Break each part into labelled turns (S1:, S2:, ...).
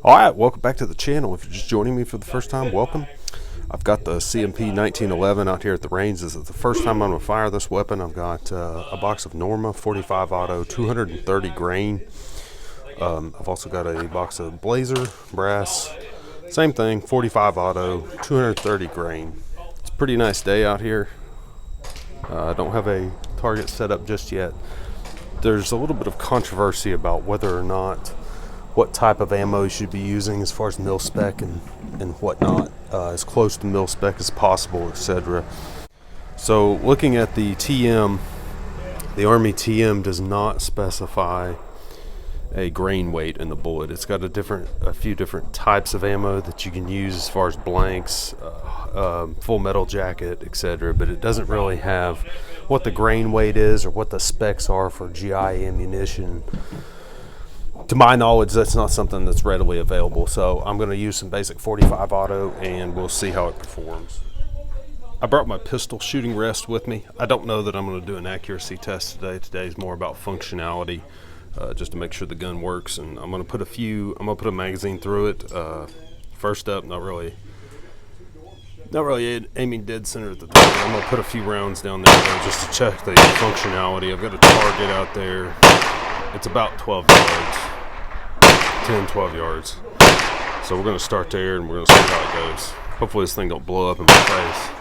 S1: Alright, welcome back to the channel. If you're just joining me for the first time, welcome. I've got the CMP 1911 out here at the range. This is the first time I'm going to fire this weapon. I've got a box of Norma 45 auto, 230 grain. I've also got a box of Blazer brass, same thing, 45 auto, 230 grain. It's a pretty nice day out here. I don't have a target set up just yet. There's a little bit of controversy about whether or not what type of ammo you should be using as far as mil spec and whatnot, as close to mil spec as possible, etc. So looking at the TM, the Army TM does not specify a grain weight in the bullet. It's got a few different types of ammo that you can use as far as blanks, full metal jacket, etc. But it doesn't really have what the grain weight is or what the specs are for GI ammunition. To my knowledge, that's not something that's readily available, so I'm going to use some basic 45 auto and we'll see how it performs. I brought my pistol shooting rest with me. I don't know that I'm going to do an accuracy test today. Today is more about functionality, just to make sure the gun works, and I'm going to put a magazine through it. First up, not really aiming dead center at the target. I'm going to put a few rounds down there just to check the functionality. I've got a target out there. It's about 12 yards, 10, 12 yards. So we're going to start there and we're going to see how it goes. Hopefully this thing don't blow up in my face.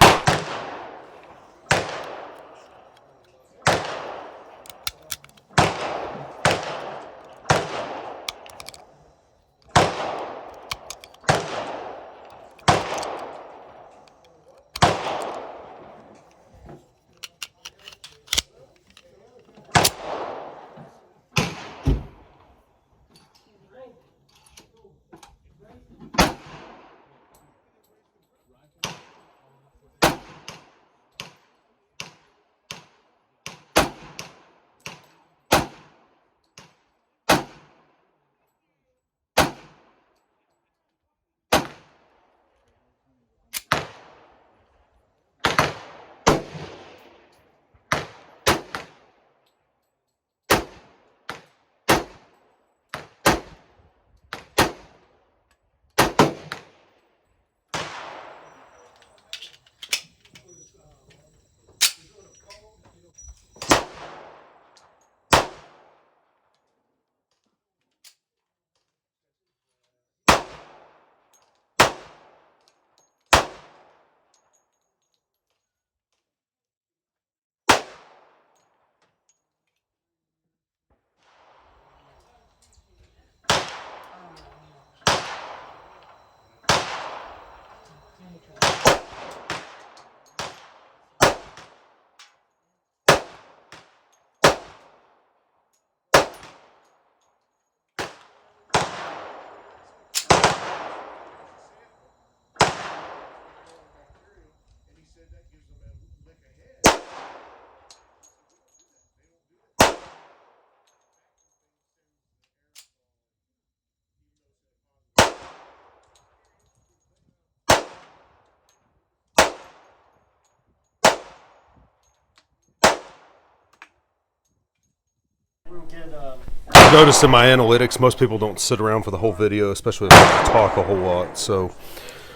S1: I've noticed in my analytics, most people don't sit around for the whole video, especially if I talk a whole lot. So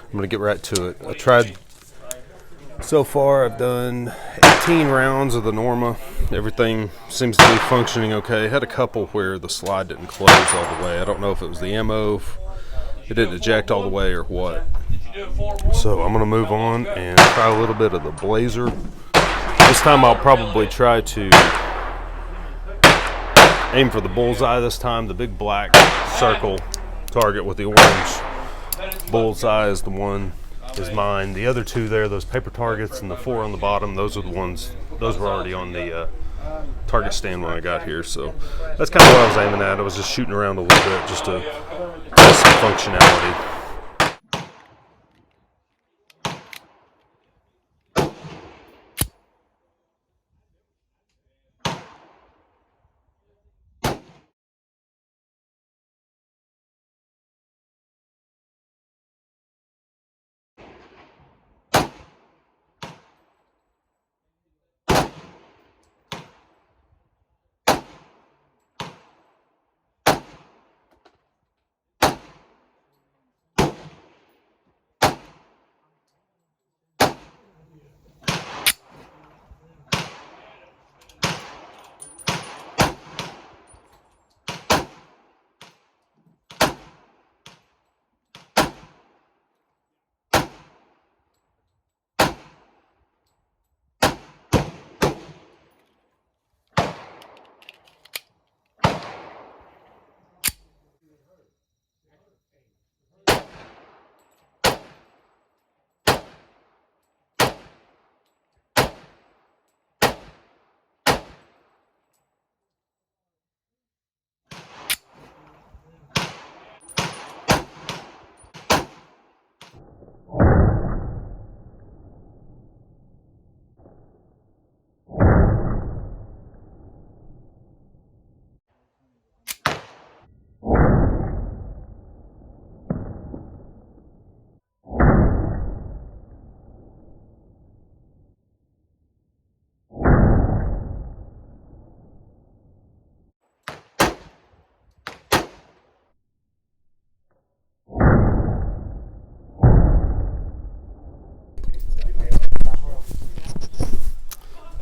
S1: I'm going to get right to it. So far I've done 18 rounds of the Norma. Everything seems to be functioning okay. Had a couple where the slide didn't close all the way. I don't know if it was the ammo, if it didn't eject all the way or what. So I'm going to move on and try a little bit of the Blazer. This time I'll probably try to aim for the bullseye this time, the big black circle target with the orange bullseye is mine. The other two there, those paper targets and the 4 on the bottom, those are the ones, those were already on the target stand when I got here. So that's kind of what I was aiming at. I was just shooting around a little bit just to test some functionality.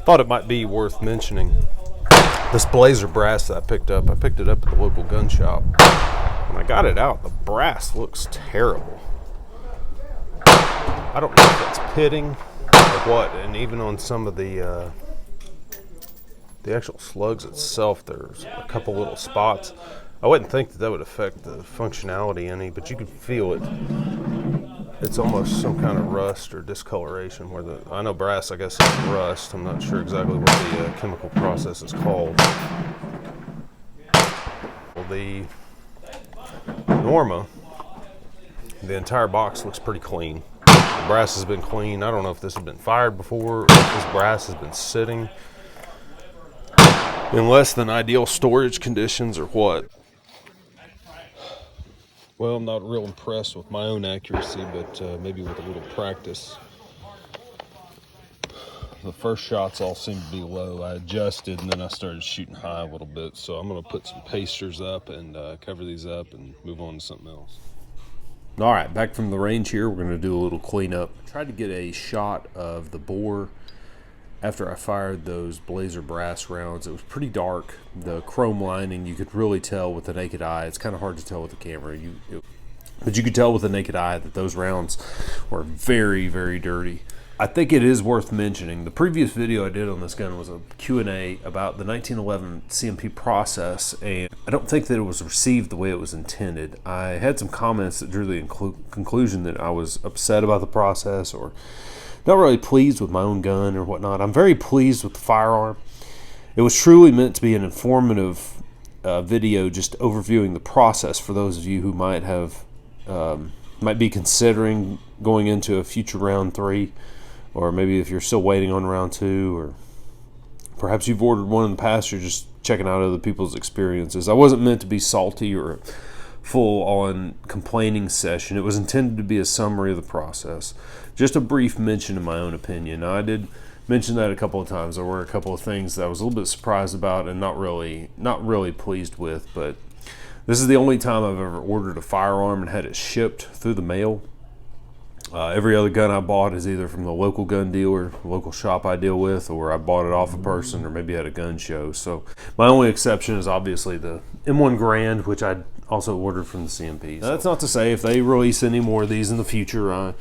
S1: thought it might be worth mentioning this blazer brass that I picked it up at the local gun shop. When I got it out, the brass looks terrible. I don't know if that's pitting or what, and even on some of the actual slugs itself, there's a couple little spots. I wouldn't think that would affect the functionality any, but you can feel it. It's almost some kind of rust or discoloration. I know brass, I guess, is rust. I'm not sure exactly what the chemical process is called. Well, the Norma, the entire box looks pretty clean. The brass has been clean. I don't know if this has been fired before, or if this brass has been sitting in less than ideal storage conditions or what. Well, I'm not real impressed with my own accuracy, but maybe with a little practice. The first shots all seemed to be low. I adjusted and then I started shooting high a little bit. So I'm going to put some pasters up and cover these up and move on to something else. All right, back from the range here. We're going to do a little cleanup. I tried to get a shot of the bore after I fired those blazer brass rounds. It was pretty dark. The chrome lining, you could really tell with the naked eye. It's kind of hard to tell with the camera. But you could tell with the naked eye that those rounds were very, very dirty. I think it is worth mentioning, the previous video I did on this gun was a Q&A about the 1911 CMP process, and I don't think that it was received the way it was intended. I had some comments that drew the conclusion that I was upset about the process or not really pleased with my own gun or whatnot. I'm very pleased with the firearm. It was truly meant to be an informative video, just overviewing the process for those of you who might be considering going into a future round 3, or maybe if you're still waiting on round 2, or perhaps you've ordered one in the past, you're just checking out other people's experiences. I wasn't meant to be salty or a full-on complaining session. It was intended to be a summary of the process. Just a brief mention of my own opinion. Now, I did mention that a couple of times. There were a couple of things that I was a little bit surprised about and not really pleased with, but this is the only time I've ever ordered a firearm and had it shipped through the mail. Every other gun I bought is either from the local gun dealer, the local shop I deal with, or I bought it off a person, or maybe at a gun show. So my only exception is obviously the M1 Grand, which I also ordered from the CMP. Now, that's not to say if they release any more of these in the future,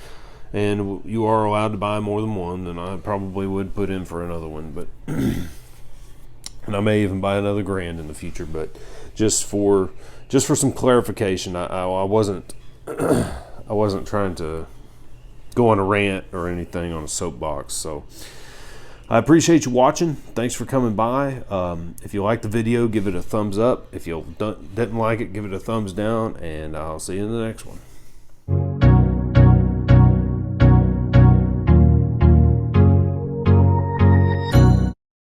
S1: and you are allowed to buy more than one, then I probably would put in for another one. But and I may even buy another Grand in the future. But just for some clarification, I wasn't trying to go on a rant or anything on a soapbox. So I appreciate you watching. Thanks for coming by. If you liked the video, give it a thumbs up. If you didn't like it, give it a thumbs down, and I'll see you in the next one.